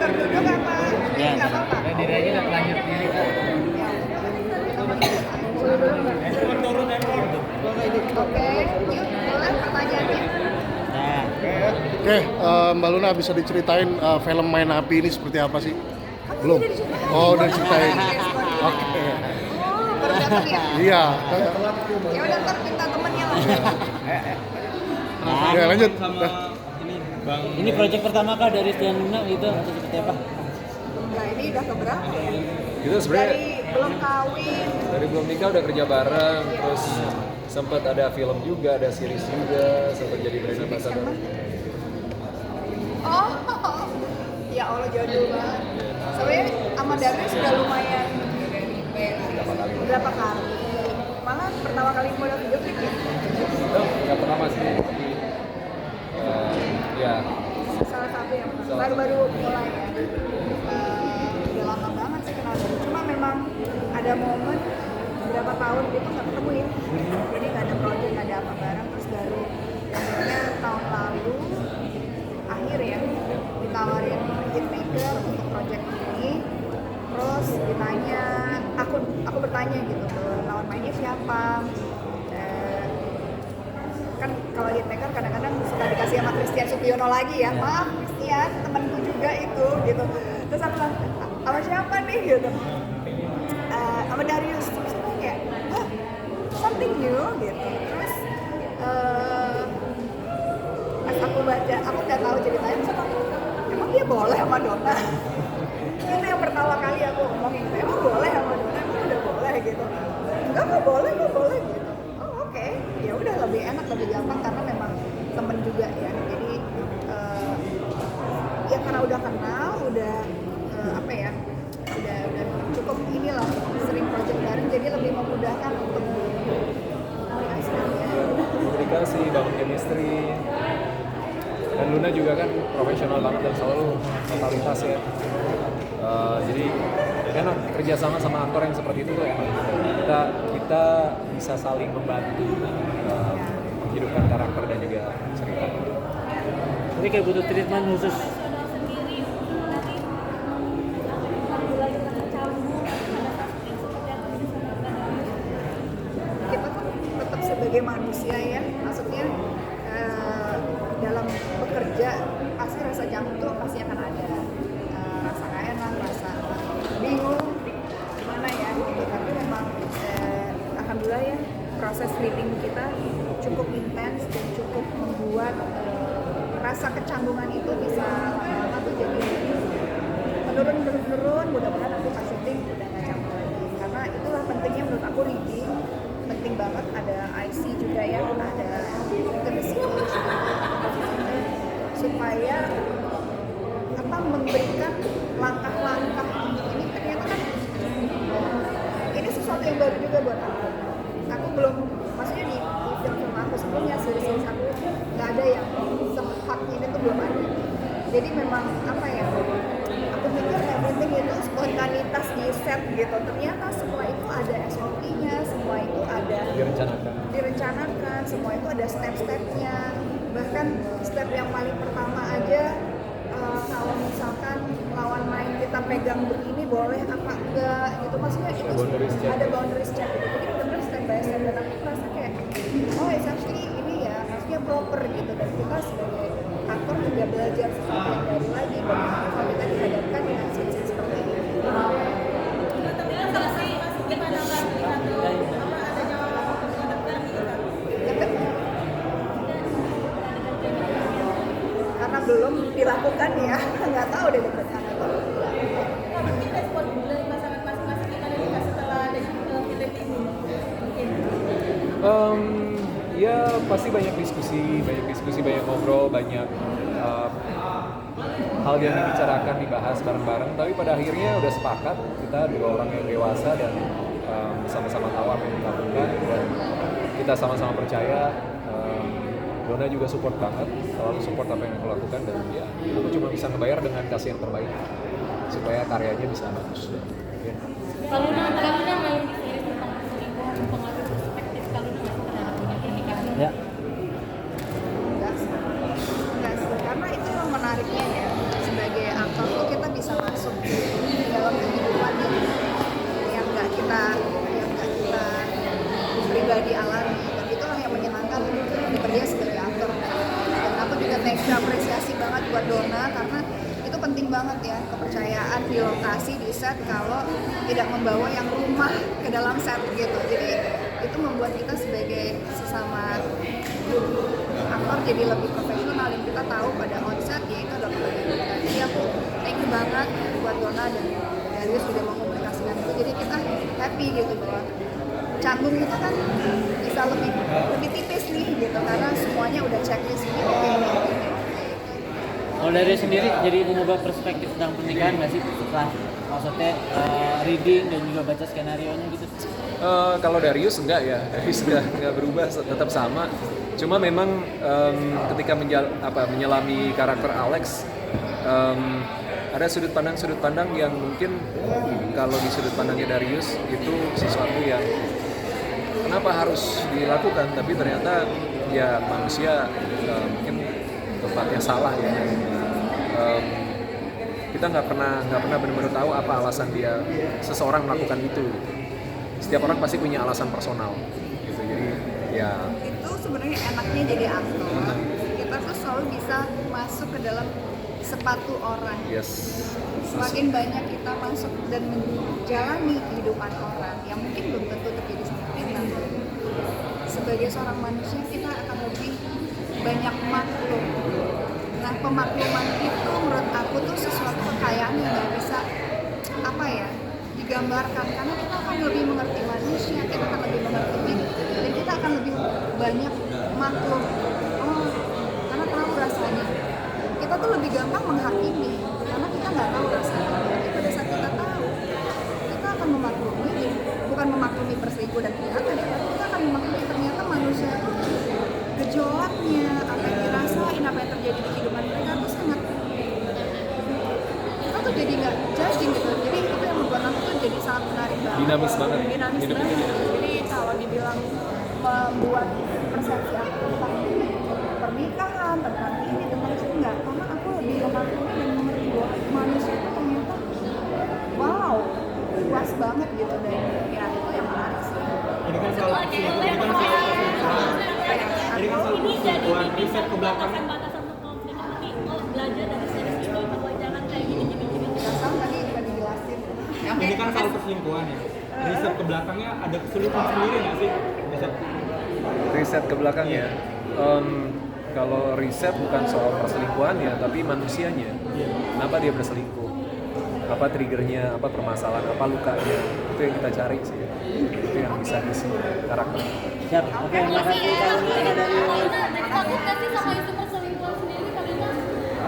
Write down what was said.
Terduduk apa? Ya, Nggak apa-apa. diri aja udah lanjut diri. Oke, yuk boleh pertanyaannya. Nah, Oke, Mbak Luna bisa diceritain film Main Api ini seperti apa sih? Belum. Udah diceritain. Oh, udah diceritain. Oh, Oke. baru datang ya? Iya. Ya udah ntar minta temennya langsung. Ya lanjut. Sama ini Bang. ini project pertama kah dari Stian Luna gitu atau seperti apa? Nah ini udah keberapa ya? Itu sebenarnya Dari belum kawin. dari belum nikah udah kerja bareng, terus sempat ada film juga, ada series juga, sempat jadi brand ambassador. Oh, ya Allah jadul banget. Sebenarnya sama Darwin sudah lumayan berapa kali. Malah pertama kali modal video klip ya. Nggak pertama sih, tapi ya Salah satu yang baru-baru mulai ya. Udah lama banget sih kenal Darwin. Cuma memang ada momen berapa tahun gitu nggak ketemu ya. Jadi nggak ada project, nggak ada apa bareng. Terus baru akhirnya tahun lalu akhir ya ditawarin hitmaker untuk project ini. Terus ditanya, aku bertanya gitu ke lawan mainnya siapa. Kan kalau hitmaker kadang-kadang suka dikasih sama Christian Supiono lagi ya. Maaf Christian, temanku juga itu gitu. Terus aku bilang, sama siapa nih gitu. Sama Darius. Terus aku kayak, oh, something new gitu. Terus pas aku baca, aku nggak tahu ceritanya. Terus aku, emang dia boleh sama Donna? Itu yang pertama kali aku ngomongin, emang boleh sama Donna? Emang udah boleh gitu? Enggak, nggak boleh gitu. Oh oke, ya udah lebih enak, lebih gampang karena memang temen juga ya. Jadi ya karena udah kenal, udah apa ya, udah cukup inilah sering project bareng, jadi lebih memudahkan untuk komunikasi, bangun chemistry. Dan Luna juga kan profesional banget dan selalu totalitas ya. Jadi enak kerja sama aktor yang seperti itu tuh enak. Kita bisa saling membantu menghidupkan karakter dan juga cerita. Tapi kayak butuh treatment khusus. Kita kan tetap sebagai manusia ya, maksudnya dalam bekerja pasti rasa canggung tuh pasti akan ada, rasa gak enak, rasa bingung gimana ya gitu. Tapi memang alhamdulillah ya proses leading kita cukup intens dan cukup membuat rasa kecanggungan itu bisa lama-lama tuh jadi menurun. Mudah-mudahan nanti pas syuting udah gak canggung lagi, karena itulah pentingnya menurut aku leading. Penting banget ada IC juga ya, ada intimacy coach supaya apa memberikan langkah-langkah ini ternyata kan ini sesuatu yang baru juga buat aku. Aku belum, maksudnya di film aku sebelumnya series aku nggak ada yang sehak ini tuh belum ada. Jadi memang apa ya? Aku pikir everything itu spontanitas di set gitu. Ternyata semua itu ada SOP-nya, semua itu ada direncanakan, semua itu ada step-stepnya. Bahkan step yang paling pertama aja kalau misalkan lawan main kita pegang begini boleh apa enggak gitu, maksudnya itu ada boundaries check gitu. Jadi benar-benar step by step dan aku merasa kayak oh it's actually ini ya harusnya proper gitu, dan kita sebagai aktor juga belajar sesuatu yang baru lagi bagaimana kalau kita dihadapkan dengan scene-scene seperti ini. Karena belum dilakukan ya, nggak tahu deh deg-degan atau Ya pasti banyak diskusi, banyak ngobrol, banyak hal yang dibicarakan, dibahas bareng-bareng. Tapi pada akhirnya udah sepakat, kita dua orang yang dewasa dan sama-sama tahu apa yang dilakukan, dan kita sama-sama percaya. Donna juga support banget, selalu support apa yang aku lakukan, dan ya aku cuma bisa ngebayar dengan kasih yang terbaik supaya karyanya bisa bagus. Ya. Kalau Luna main di series tentang selingkuh, mempengaruhi perspektif kalau terhadap dunia pernikahan. Ya. enggak sih, karena itu yang menariknya ya sebagai aktor tuh kita bisa banget buat Donna karena itu penting banget ya, kepercayaan di lokasi di set kalau tidak membawa yang rumah ke dalam set gitu. Jadi itu membuat kita sebagai sesama aktor jadi lebih profesional dan kita tahu pada onset ya itu adalah kebahagiaan kita. Jadi aku thank you banget buat Donna dan Darius sudah mengkomunikasikan itu. Jadi kita happy gitu bahwa canggung kita kan bisa lebih tipis nih gitu karena semuanya udah checklist ini oke. Kalau dari sendiri jadi mengubah perspektif tentang pernikahan nggak sih setelah maksudnya reading dan juga baca skenario-nya gitu? Kalau Darius enggak ya, Darius enggak berubah, tetap sama. Cuma memang ketika menyelami karakter Alex, ada sudut pandang yang mungkin kalau di sudut pandangnya Darius itu sesuatu yang kenapa harus dilakukan, tapi ternyata ya manusia mungkin tempatnya salah ya. Kita nggak pernah benar-benar tahu apa alasan seseorang melakukan itu. Setiap orang pasti punya alasan personal gitu. Jadi ya Itu sebenarnya enaknya jadi aktor. Kita tuh selalu bisa masuk ke dalam sepatu orang. yes. Semakin banyak kita masuk dan menjalani kehidupan orang yang mungkin belum tentu terjadi seperti kita. Sebagai seorang manusia kita akan lebih banyak maklum. Nah, pemakluman itu menurut aku tuh sesuatu kekayaan yang nggak bisa digambarkan karena kita akan lebih mengerti manusia, kita akan lebih mengerti diri, dan kita akan lebih banyak maklum. Oh, karena tahu rasanya. Kita tuh lebih gampang menghakimi karena kita nggak tahu rasanya. Tapi pada saat kita tahu, kita akan memaklumi, bukan memaklumi perselingkuh dan kejahatan, ya, tapi kita akan memaklumi ternyata manusia itu gejolaknya, apa yang dirasain, apa yang terjadi di kehidupan mereka tuh sangat, kita tuh jadi nggak judging gitu. Jadi itu yang membuat aku tuh jadi sangat menarik banget. Dinamis banget. Dinamis Hidup. banget. Jadi kalau dibilang membuat persepsi aku tentang pernikahan, tentang ini, tentang itu enggak, karena aku lebih memaklumi dan mengerti bahwa manusia itu ternyata wow, luas banget gitu, dan ya itu yang menarik sih. Ini kan soal Ini jadi buat riset ke belakangnya. batasan untuk konflik, tapi belajar dari series ini bahwa jangan kayak gini. Dasar tadi udah dijelasin. Ini kan soal perselingkuhan ya. Riset ke belakangnya ada kesulitan sendiri nggak sih? Riset ke belakangnya. Kalau riset bukan soal perselingkuhan ya, tapi manusianya. Kenapa dia berselingkuh? Apa triggernya? Apa permasalahan? Apa lukanya? Itu yang kita cari sih. Itu yang bisa diisi karakter. Siap. Oke, terima kasih.